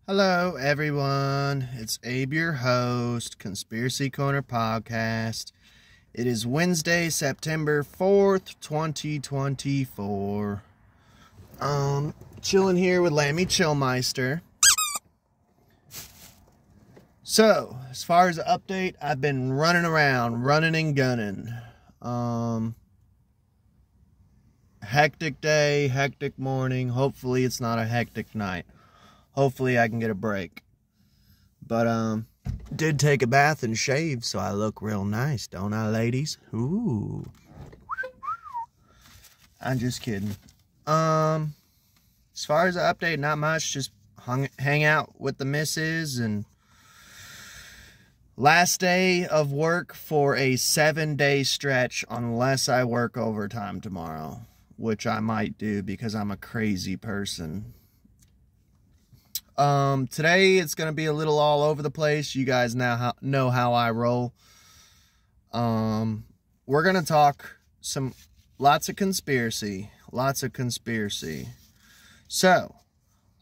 Hello, everyone. It's Abe, your host, Conspiracy Corner Podcast. It is Wednesday, September 4th, 2024. Chilling here with Lammy Chillmeister. So, as far as the update, I've been running around, running and gunning. Hectic day, hectic morning. Hopefully it's not a hectic night. Hopefully I can get a break. But, did take a bath and shave, so I look real nice, don't I, ladies? Ooh. I'm just kidding. As far as the update, not much. Just hang out with the missus, and last day of work for a 7-day stretch, unless I work overtime tomorrow, which I might do because I'm a crazy person. Today it's going to be a little all over the place. You guys now know how I roll. We're going to talk lots of conspiracy. So,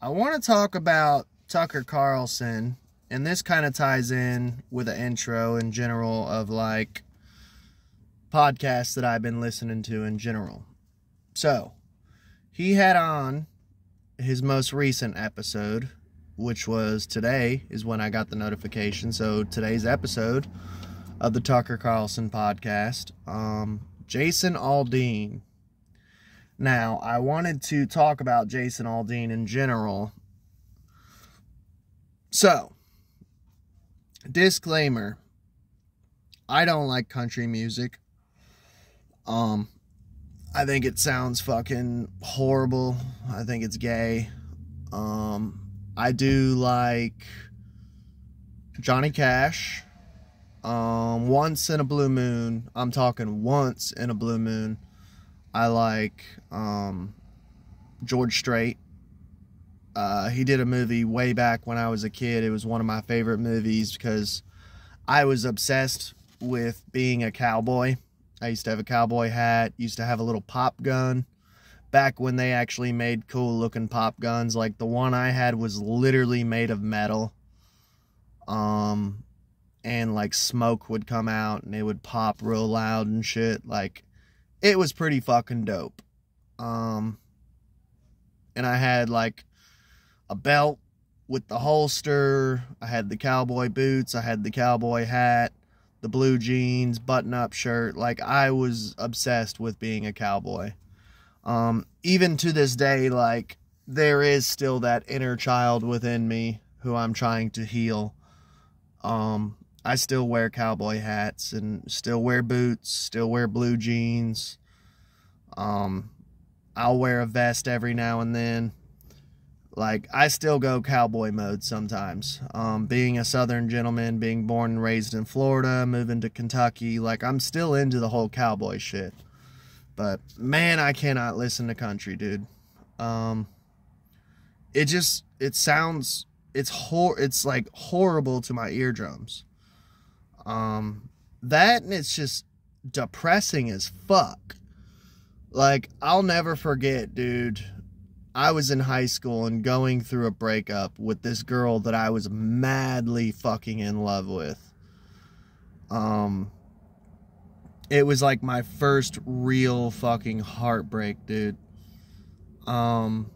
I want to talk about Tucker Carlson, and this kind of ties in with the intro in general of, like, podcasts that I've been listening to in general. So, he had on his most recent episode, which was today, is when I got the notification. So today's episode of the Tucker Carlson podcast, Jason Aldean. Now, I wanted to talk about Jason Aldean in general. So, disclaimer, I don't like country music. I think it sounds fucking horrible. I think it's gay. I do like Johnny Cash. Once in a blue moon. I'm talking once in a blue moon. I like George Strait. He did a movie way back when I was a kid. It was one of my favorite movies because I was obsessed with being a cowboy. I used to have a cowboy hat. Used to have a little pop gun. Back when they actually made cool looking pop guns. Like the one I had was literally made of metal. And like smoke would come out and it would pop real loud and shit. Like it was pretty fucking dope. And I had like a belt with the holster. I had the cowboy boots. I had the cowboy hat, the blue jeans, button up shirt. Like I was obsessed with being a cowboy. Even to this day, like, there is still that inner child within me who I'm trying to heal. I still wear cowboy hats and still wear boots, still wear blue jeans. I'll wear a vest every now and then. Like, I still go cowboy mode sometimes. Being a Southern gentleman, being born and raised in Florida, moving to Kentucky, like, I'm still into the whole cowboy shit. But, man, I cannot listen to country, dude. It's like horrible to my eardrums. That and it's just depressing as fuck. Like, I'll never forget, dude. I was in high school and going through a breakup with this girl that I was madly fucking in love with. It was like my first real fucking heartbreak, dude. And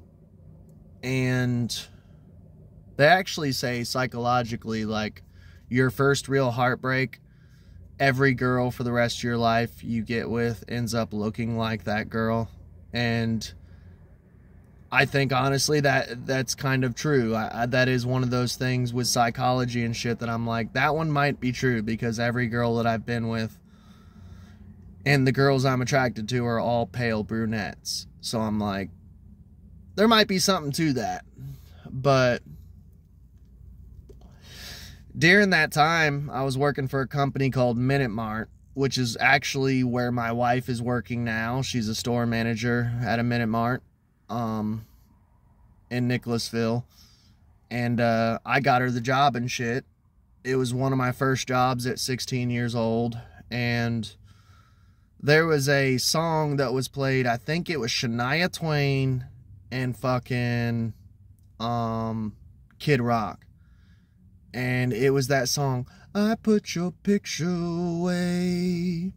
they actually say psychologically, like, your first real heartbreak, every girl for the rest of your life you get with ends up looking like that girl. And I think, honestly, that's kind of true. That is one of those things with psychology and shit that I'm like, that one might be true, because every girl that I've been with and the girls I'm attracted to are all pale brunettes. So I'm like, there might be something to that. But during that time, I was working for a company called Minute Mart, which is actually where my wife is working now. She's a store manager at a Minute Mart in Nicholasville. And I got her the job and shit. It was one of my first jobs at 16 years old. And there was a song that was played, I think it was Shania Twain and fucking Kid Rock. And it was that song, I put your picture away,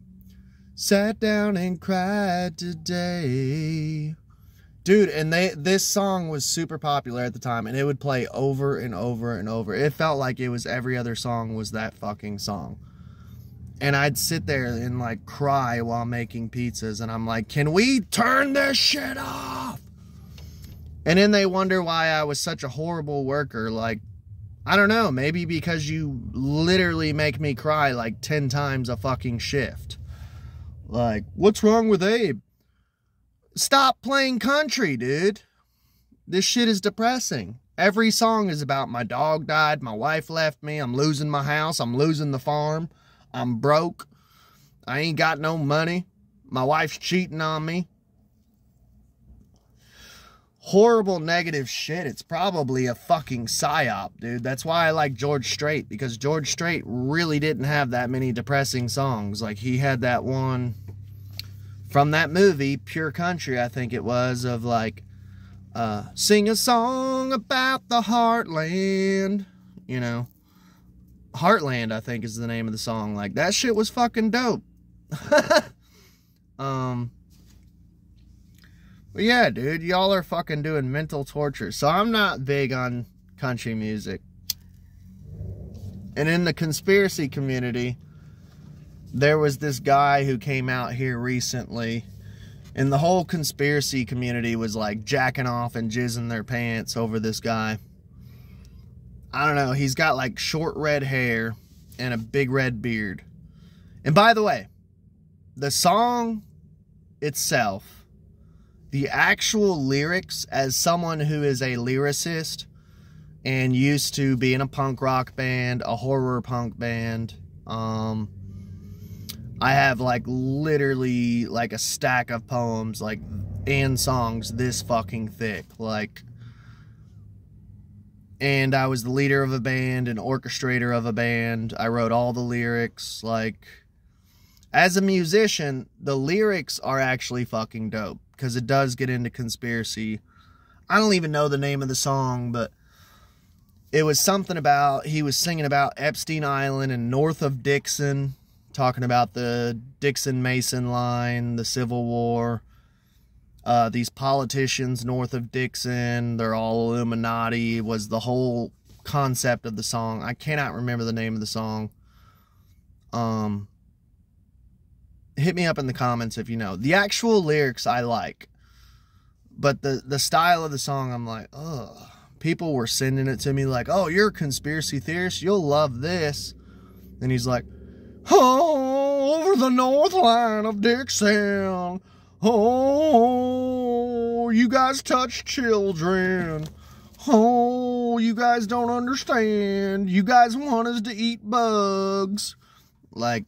sat down and cried today. Dude, and this song was super popular at the time, and it would play over and over and over. It felt like it was every other song was that fucking song. And I'd sit there and like cry while making pizzas, and I'm like, can we turn this shit off? And then they wonder why I was such a horrible worker. Like, I don't know, maybe because you literally make me cry like 10 times a fucking shift. Like, what's wrong with Abe? Stop playing country, dude. This shit is depressing. Every song is about my dog died, my wife left me, I'm losing my house, I'm losing the farm, I'm broke, I ain't got no money, my wife's cheating on me. Horrible negative shit. It's probably a fucking psyop, dude. That's why I like George Strait, because George Strait really didn't have that many depressing songs. Like, he had that one from that movie, Pure Country, I think it was, of like, sing a song about the heartland, you know. Heartland, I think, is the name of the song. Like, that shit was fucking dope. But yeah, dude, y'all are fucking doing mental torture. So I'm not big on country music. And in the conspiracy community, there was this guy who came out here recently, and the whole conspiracy community was like jacking off and jizzing their pants over this guy. I don't know, he's got like short red hair and a big red beard. And by the way, the song itself, the actual lyrics, as someone who is a lyricist and used to be in a punk rock band, a horror punk band, I have like literally like a stack of poems like and songs this fucking thick, like, and I was the leader of a band, an orchestrator of a band. I wrote all the lyrics. Like, as a musician, the lyrics are actually fucking dope, because it does get into conspiracy. I don't even know the name of the song, but it was something about, he was singing about Epstein Island and north of Dixon, talking about the Dixon-Mason line, the Civil War, these politicians north of Dixon, they're all Illuminati, was the whole concept of the song. I cannot remember the name of the song. Hit me up in the comments if you know. The actual lyrics I like, but the style of the song, I'm like, ugh. People were sending it to me like, oh, you're a conspiracy theorist, you'll love this. And he's like, oh, over the north line of Dixon, oh, you guys touch children, oh, you guys don't understand, you guys want us to eat bugs, like,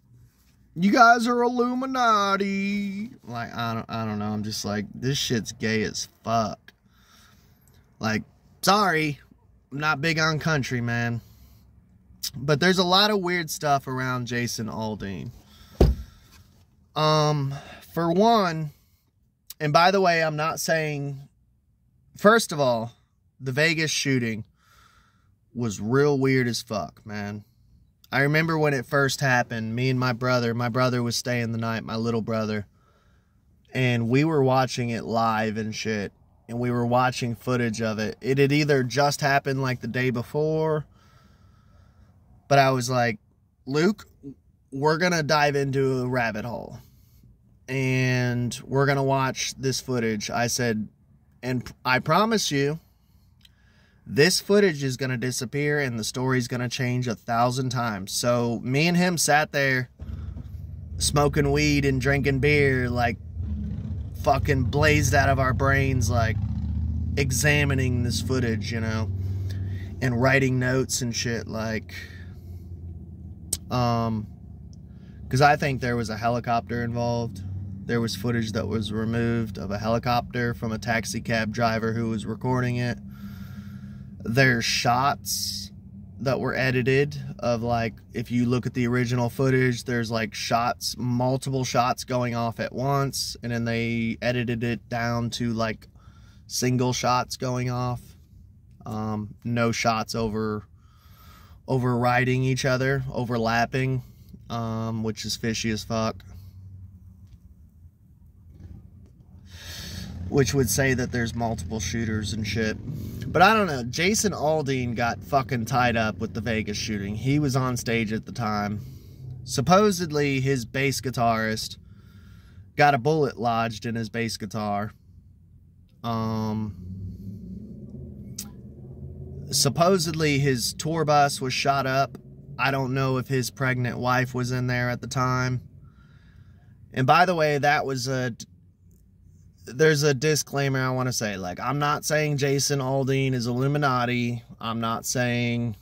you guys are Illuminati. Like, I don't know. I'm just like, this shit's gay as fuck. Like, sorry, I'm not big on country, man. But there's a lot of weird stuff around Jason Aldean. For one, and by the way, I'm not saying, first of all, the Vegas shooting was real weird as fuck, man. I remember when it first happened, me and my brother was staying the night, my little brother, and we were watching it live and shit, and we were watching footage of it. It had either just happened like the day before, but I was like, Luke, we're gonna dive into a rabbit hole, and we're gonna watch this footage. I said, and I promise you, this footage is going to disappear and the story's going to change 1,000 times. So me and him sat there smoking weed and drinking beer, like fucking blazed out of our brains, like examining this footage, you know, and writing notes and shit, like, because I think there was a helicopter involved. There was footage that was removed of a helicopter from a taxi cab driver who was recording it. There's shots that were edited of, like, if you look at the original footage, there's like shots, multiple shots going off at once, and then they edited it down to like single shots going off. No shots overriding each other, overlapping, which is fishy as fuck. Which would say that there's multiple shooters and shit. But I don't know. Jason Aldean got fucking tied up with the Vegas shooting. He was on stage at the time. Supposedly, his bass guitarist got a bullet lodged in his bass guitar. Supposedly, his tour bus was shot up. I don't know if his pregnant wife was in there at the time. And by the way, there's a disclaimer I want to say. Like, I'm not saying Jason Aldean is Illuminati. I'm not saying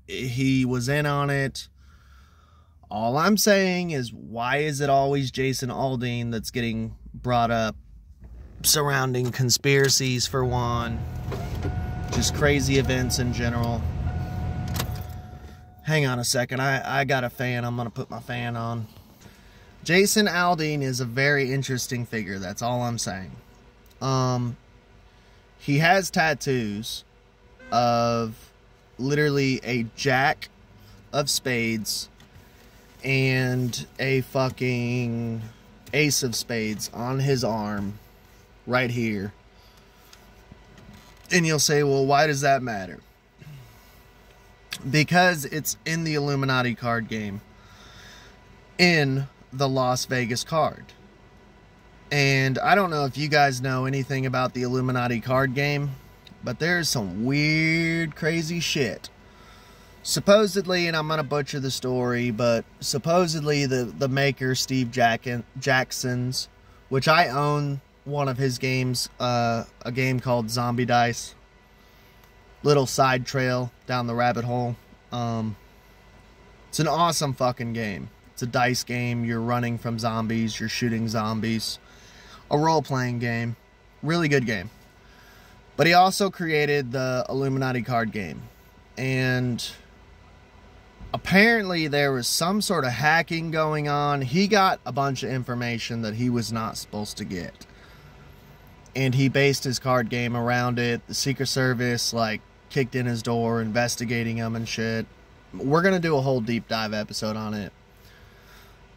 he was in on it. All I'm saying is, why is it always Jason Aldean that's getting brought up surrounding conspiracies, for one? Just crazy events in general. Hang on a second. I got a fan. I'm going to put my fan on. Jason Aldean is a very interesting figure. That's all I'm saying. He has tattoos of literally a jack of spades and a fucking ace of spades on his arm right here. And you'll say, well, why does that matter? Because it's in the Illuminati card game. In the Las Vegas card. And I don't know if you guys know anything about the Illuminati card game, but there's some weird, crazy shit. Supposedly, and I'm going to butcher the story, but supposedly the maker, Steve Jackson's, which I own one of his games, a game called Zombie Dice. Little side trail down the rabbit hole. It's an awesome fucking game. It's a dice game. You're running from zombies. You're shooting zombies. A role-playing game. Really good game. But he also created the Illuminati card game. And apparently there was some sort of hacking going on. He got a bunch of information that he was not supposed to get. And he based his card game around it. The Secret Service, like, kicked in his door, investigating him and shit. We're going to do a whole deep dive episode on it.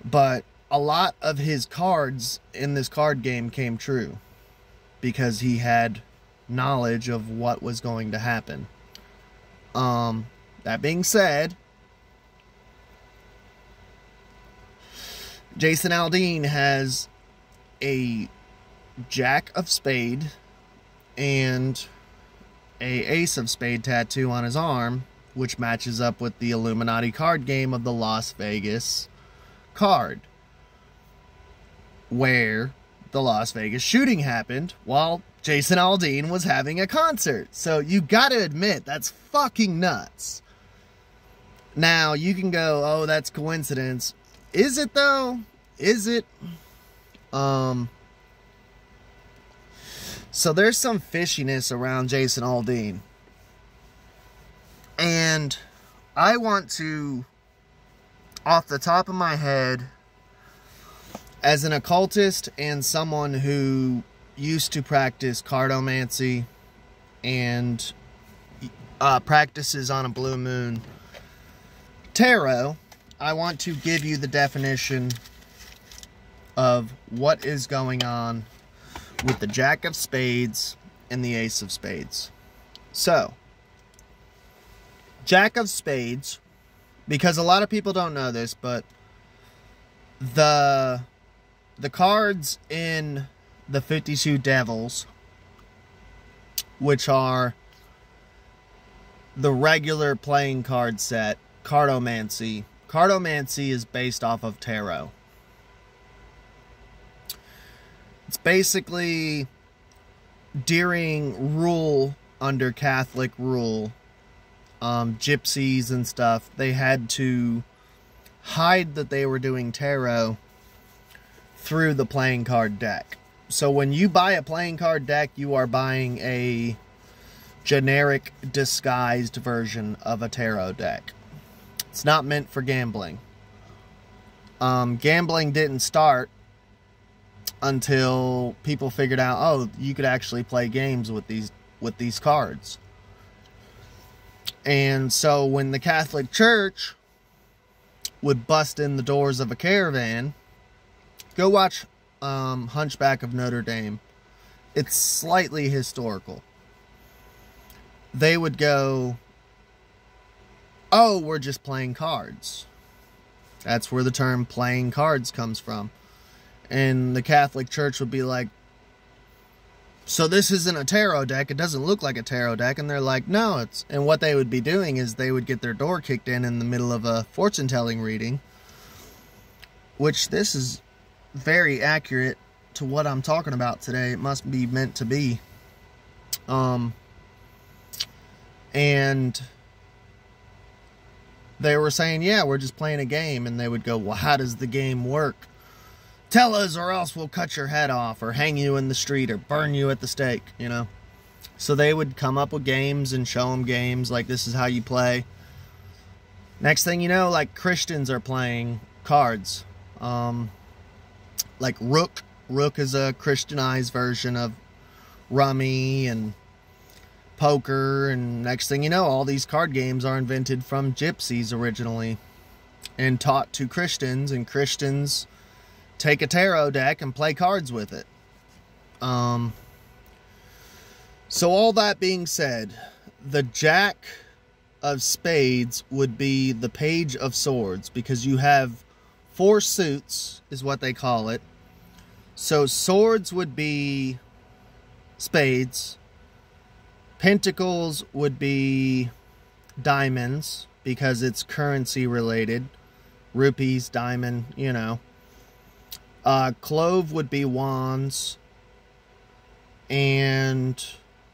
But a lot of his cards in this card game came true because he had knowledge of what was going to happen. That being said, Jason Aldean has a jack of spade and a ace of spade tattoo on his arm, which matches up with the Illuminati card game of the Las Vegas card, where the Las Vegas shooting happened while Jason Aldean was having a concert. So you gotta admit, that's fucking nuts. Now, you can go, oh, that's coincidence. Is it, though? Is it? So there's some fishiness around Jason Aldean. And I want to, off the top of my head, as an occultist and someone who used to practice cartomancy and practices on a blue moon tarot, I want to give you the definition of what is going on with the Jack of Spades and the Ace of Spades. So, Jack of Spades, because a lot of people don't know this, but the cards in the 52 Devils, which are the regular playing card set, cartomancy. Cartomancy is based off of tarot. It's basically during rule, under Catholic rule, gypsies and stuff, they had to hide that they were doing tarot through the playing card deck. So when you buy a playing card deck, you are buying a generic disguised version of a tarot deck. It's not meant for gambling. Gambling didn't start until people figured out, oh, you could actually play games with these with these cards. And so when the Catholic Church would bust in the doors of a caravan, go watch Hunchback of Notre Dame. It's slightly historical. They would go, oh, we're just playing cards. That's where the term playing cards comes from. And the Catholic Church would be like, so this isn't a tarot deck. It doesn't look like a tarot deck. And they're like, no, it's... And what they would be doing is they would get their door kicked in the middle of a fortune-telling reading. Which this is very accurate to what I'm talking about today. It must be meant to be. And they were saying, yeah, we're just playing a game. And they would go, well, how does the game work? Tell us or else we'll cut your head off or hang you in the street or burn you at the stake, you know. So they would come up with games and show them games like this is how you play. Next thing you know, like Christians are playing cards. Like Rook. Rook is a Christianized version of rummy and poker. And next thing you know, all these card games are invented from gypsies originally and taught to Christians, and Christians take a tarot deck and play cards with it. So all that being said, the Jack of Spades would be the Page of Swords, because you have 4 suits, is what they call it. So swords would be spades. Pentacles would be diamonds, because it's currency related. Rupees, diamond, you know. Clove would be wands, and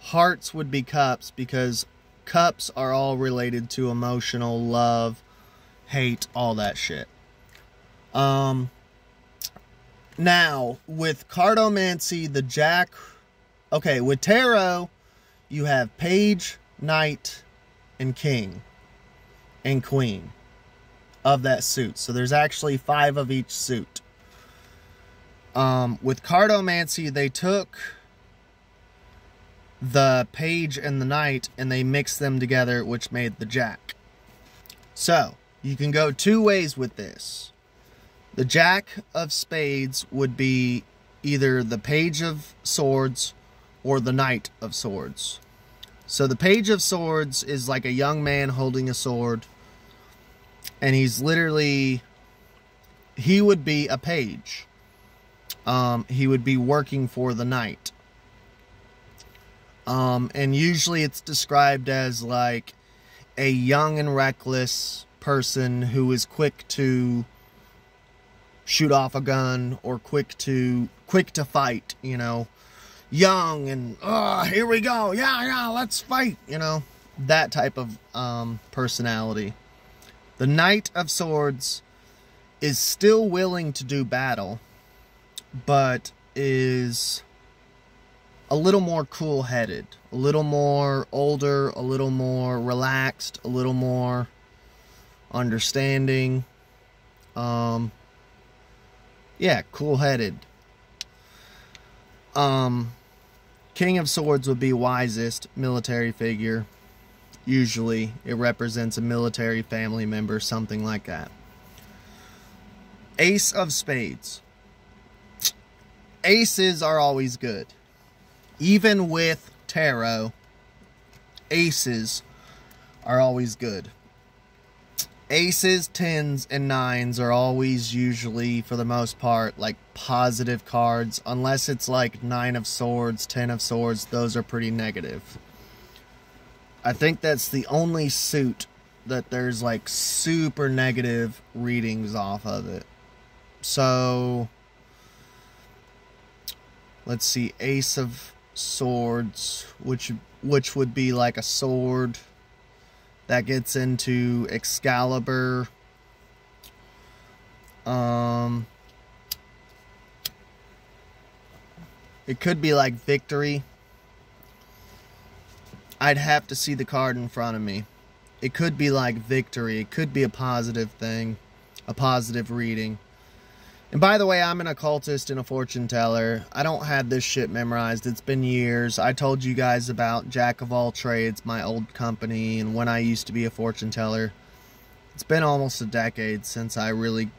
hearts would be cups, because cups are all related to emotional, love, hate, all that shit. Now, with cartomancy, the Jack... Okay, with tarot, you have page, knight, and king, and queen of that suit. So there's actually 5 of each suit. With cartomancy, they took the page and the knight and they mixed them together, which made the Jack. So, you can go 2 ways with this. The Jack of Spades would be either the Page of Swords or the Knight of Swords. So the Page of Swords is like a young man holding a sword, and he's literally... He would be a page. He would be working for the knight. And usually it's described as like a young and reckless person who is quick to shoot off a gun or quick to fight, you know. Young and, here we go, yeah, let's fight, you know. That type of personality. The Knight of Swords is still willing to do battle, but is a little more cool-headed, a little more older, a little more relaxed, a little more understanding. Yeah, cool-headed. King of Swords would be wisest, military figure. Usually, it represents a military family member, something like that. Ace of Spades. Aces are always good. Even with tarot, aces are always good. Aces, 10s, and 9s are always usually, for the most part, like positive cards. Unless it's like 9 of Swords, 10 of Swords, those are pretty negative. I think that's the only suit that there's like super negative readings off of it. So, let's see, Ace of Swords, which would be like a sword that gets into Excalibur. It could be like Victory. I'd have to see the card in front of me. It could be like Victory. It could be a positive thing, a positive reading. And by the way, I'm an occultist and a fortune teller. I don't have this shit memorized. It's been years. I told you guys about Jack of All Trades, my old company, and when I used to be a fortune teller. It's been almost a decade since I really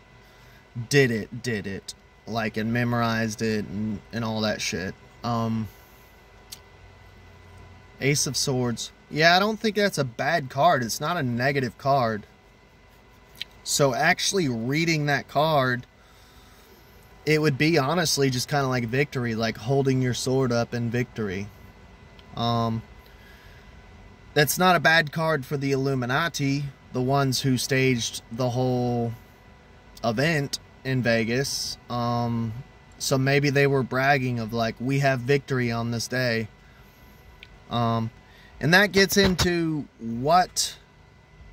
did it. Like, and memorized it and all that shit. Ace of Swords. Yeah, I don't think that's a bad card. It's not a negative card. So actually reading that card, it would be honestly just kind of like victory, like holding your sword up in victory. That's not a bad card for the Illuminati, the ones who staged the whole event in Vegas. So maybe they were bragging of like, we have victory on this day. And that gets into what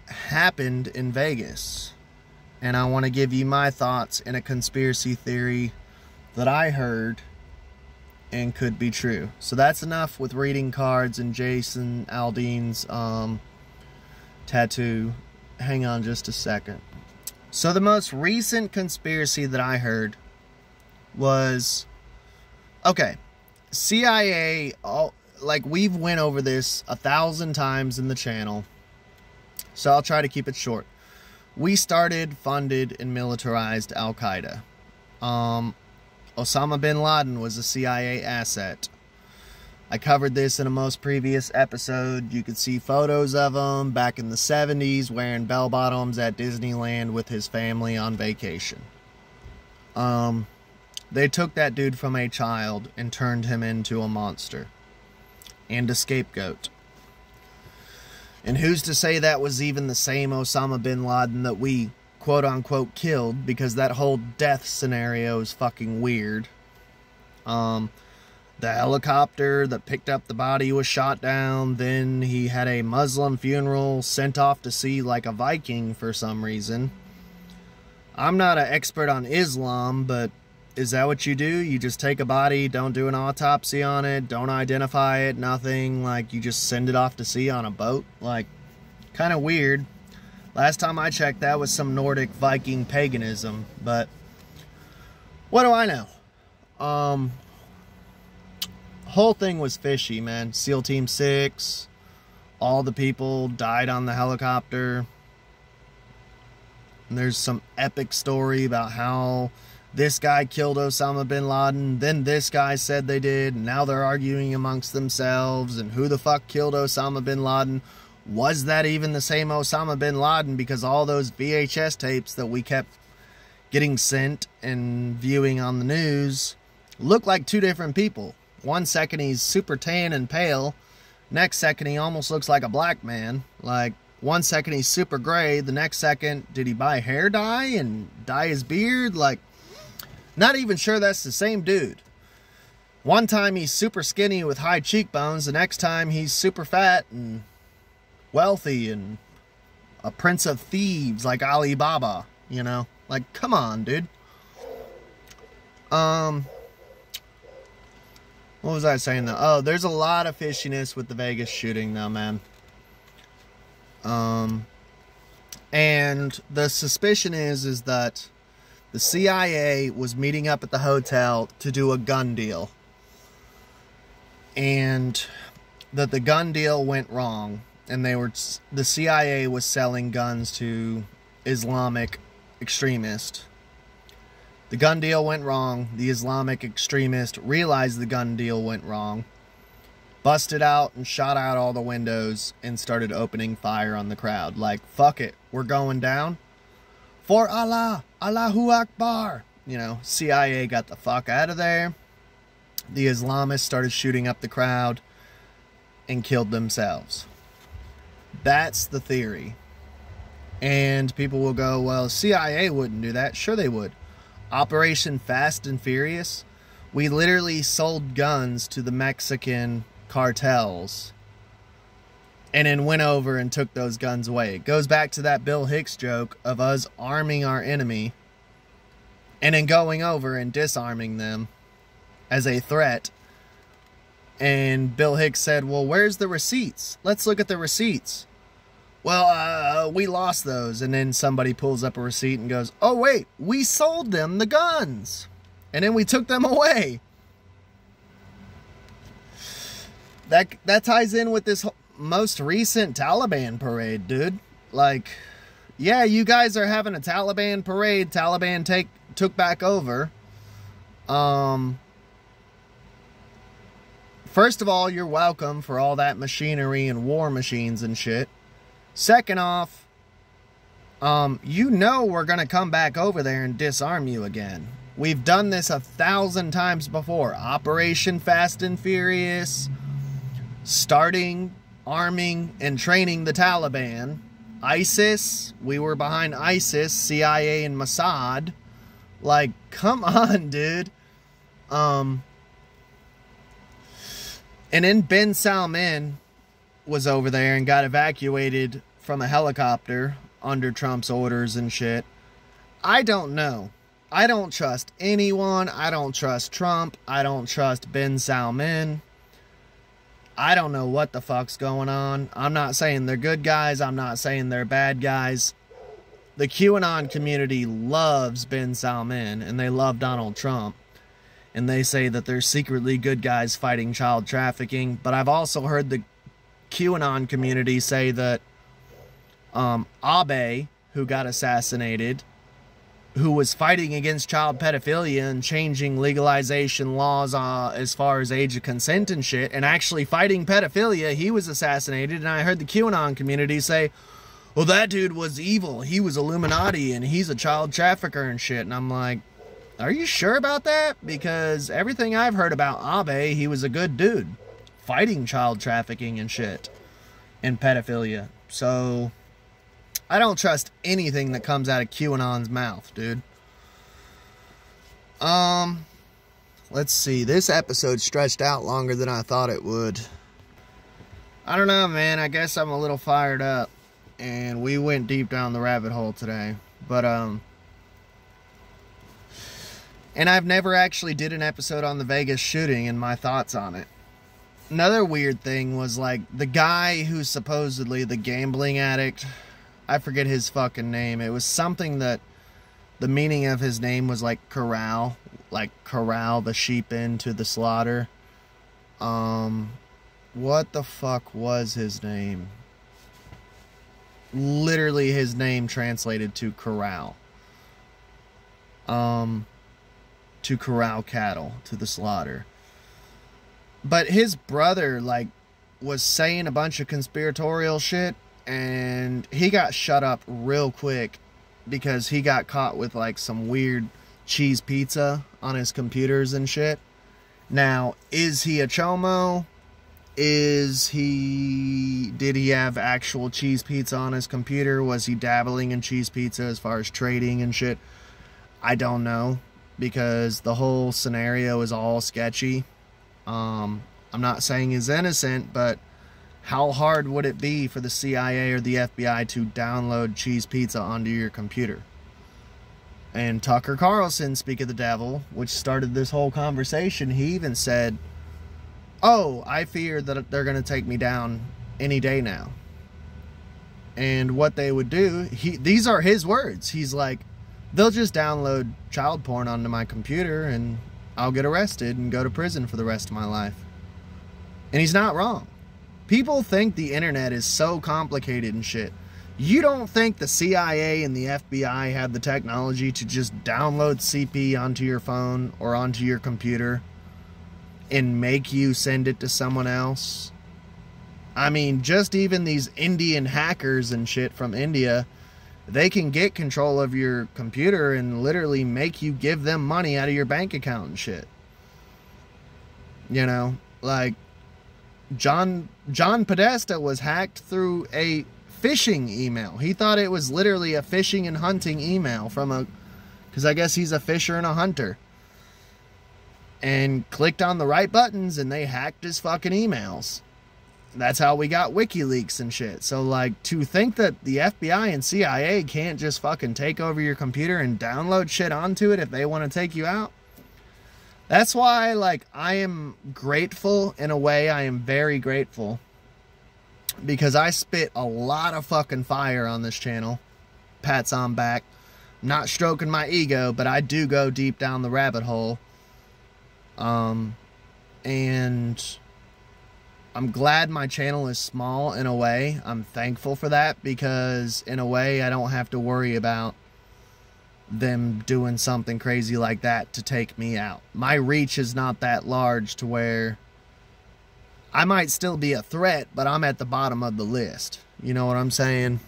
happened in Vegas. And I want to give you my thoughts in a conspiracy theory that I heard and could be true. So that's enough with reading cards and Jason Aldean's tattoo. Hang on just a second. So the most recent conspiracy that I heard was, okay, CIA, like we've went over this 1,000 times in the channel, so I'll try to keep it short. We started, funded, and militarized Al-Qaeda. Osama bin Laden was a CIA asset. I covered this in a most previous episode. You could see photos of him back in the 70s wearing bell-bottoms at Disneyland with his family on vacation. They took that dude from a child and turned him into a monster and a scapegoat. And who's to say that was even the same Osama bin Laden that we quote-unquote killed, because that whole death scenario is fucking weird. The helicopter that picked up the body was shot down. Then he had a Muslim funeral, sent off to sea like a Viking for some reason. I'm not an expert on Islam, but is that what you do? You just take a body, don't do an autopsy on it, don't identify it, nothing. Like, you just send it off to sea on a boat? Like, kind of weird. Last time I checked, that was some Nordic Viking paganism. But what do I know? Whole thing was fishy, man. SEAL Team 6, all the people died on the helicopter. And there's some epic story about how this guy killed Osama bin Laden, then this guy said they did, and now they're arguing amongst themselves, and who the fuck killed Osama bin Laden? Was that even the same Osama bin Laden? Because all those VHS tapes that we kept getting sent and viewing on the news look like two different people. One second he's super tan and pale, next second he almost looks like a black man. Like, one second he's super gray, the next second, did he buy hair dye and dye his beard? Like, not even sure that's the same dude. One time he's super skinny with high cheekbones, the next time he's super fat and wealthy and a prince of thieves like Ali Baba, you know? Like, come on, dude. What was I saying though? Oh, there's a lot of fishiness with the Vegas shooting though, man. And the suspicion is that the CIA was meeting up at the hotel to do a gun deal. And that the gun deal went wrong. And the CIA was selling guns to Islamic extremists. The gun deal went wrong. The Islamic extremist realized the gun deal went wrong, busted out and shot out all the windows and started opening fire on the crowd. Like, fuck it, we're going down. For Allah, Allahu Akbar. You know, CIA got the fuck out of there. The Islamists started shooting up the crowd and killed themselves. That's the theory. And people will go, well, CIA wouldn't do that. Sure they would. Operation Fast and Furious, we literally sold guns to the Mexican cartels and then went over and took those guns away. It goes back to that Bill Hicks joke of us arming our enemy and then going over and disarming them as a threat. And Bill Hicks said, well, where's the receipts? Let's look at the receipts. well, we lost those. And then somebody pulls up a receipt and goes, oh, wait, we sold them the guns. And then we took them away. That ties in with this most recent Taliban parade, dude. Like, yeah, you guys are having a Taliban parade. Taliban took back over. First of all, you're welcome for all that machinery and war machines and shit. Second off, you know we're going to come back over there and disarm you again. We've done this 1,000 times before. Operation Fast and Furious, starting, arming, and training the Taliban. ISIS, we were behind ISIS, CIA, and Mossad. Like, come on, dude. And then bin Salman was over there and got evacuated from a helicopter under Trump's orders and shit. I don't know. I don't trust anyone. I don't trust Trump. I don't trust bin Salman. I don't know what the fuck's going on. I'm not saying they're good guys. I'm not saying they're bad guys. The QAnon community loves bin Salman and they love Donald Trump. And they say that they're secretly good guys fighting child trafficking. But I've also heard the QAnon community say that Abe, who got assassinated, who was fighting against child pedophilia and changing legalization laws as far as age of consent and shit, and actually fighting pedophilia, he was assassinated. And I heard the QAnon community say, well, that dude was evil. He was Illuminati and he's a child trafficker and shit. And I'm like, are you sure about that? Because everything I've heard about Abe, he was a good dude. Fighting child trafficking and shit. And pedophilia. So, I don't trust anything that comes out of QAnon's mouth, dude. Let's see. This episode stretched out longer than I thought it would. I don't know, man. I guess I'm a little fired up. And we went deep down the rabbit hole today. But, and I've never actually did an episode on the Vegas shooting and my thoughts on it. Another weird thing was, like, the guy who's supposedly the gambling addict, I forget his fucking name. It was something that the meaning of his name was, like, corral the sheep into the slaughter. What the fuck was his name? Literally his name translated to corral. To corral cattle to the slaughter. But his brother, like, was saying a bunch of conspiratorial shit, and he got shut up real quick because he got caught with, like, some weird cheese pizza on his computers and shit. Now, is he a chomo? Did he have actual cheese pizza on his computer? Was he dabbling in cheese pizza as far as trading and shit? I don't know. Because the whole scenario is all sketchy. I'm not saying he's innocent, but how hard would it be for the CIA or the FBI to download cheese pizza onto your computer? And Tucker Carlson, speak of the devil, which started this whole conversation, he even said, oh, I fear that they're going to take me down any day now. And what they would do, these are his words. He's like, they'll just download child porn onto my computer and I'll get arrested and go to prison for the rest of my life. And he's not wrong. People think the internet is so complicated and shit. You don't think the CIA and the FBI have the technology to just download CP onto your phone or onto your computer and make you send it to someone else? I mean, just even these Indian hackers and shit from India, they can get control of your computer and literally make you give them money out of your bank account and shit. You know, like John Podesta was hacked through a phishing email. He thought it was literally a fishing and hunting email because I guess he's a fisher and a hunter. And clicked on the right buttons and they hacked his fucking emails. That's how we got WikiLeaks and shit. So, like, to think that the FBI and CIA can't just fucking take over your computer and download shit onto it if they want to take you out. That's why, like, I am grateful in a way. I am very grateful because I spit a lot of fucking fire on this channel. Pats on back. Not stroking my ego, but I do go deep down the rabbit hole. And I'm glad my channel is small in a way. I'm thankful for that, because in a way I don't have to worry about them doing something crazy like that to take me out. My reach is not that large to where I might still be a threat, but I'm at the bottom of the list. You know what I'm saying?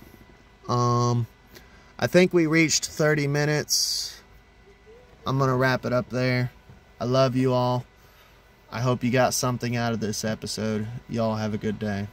I think we reached 30 minutes. I'm gonna wrap it up there. I love you all. I hope you got something out of this episode. Y'all have a good day.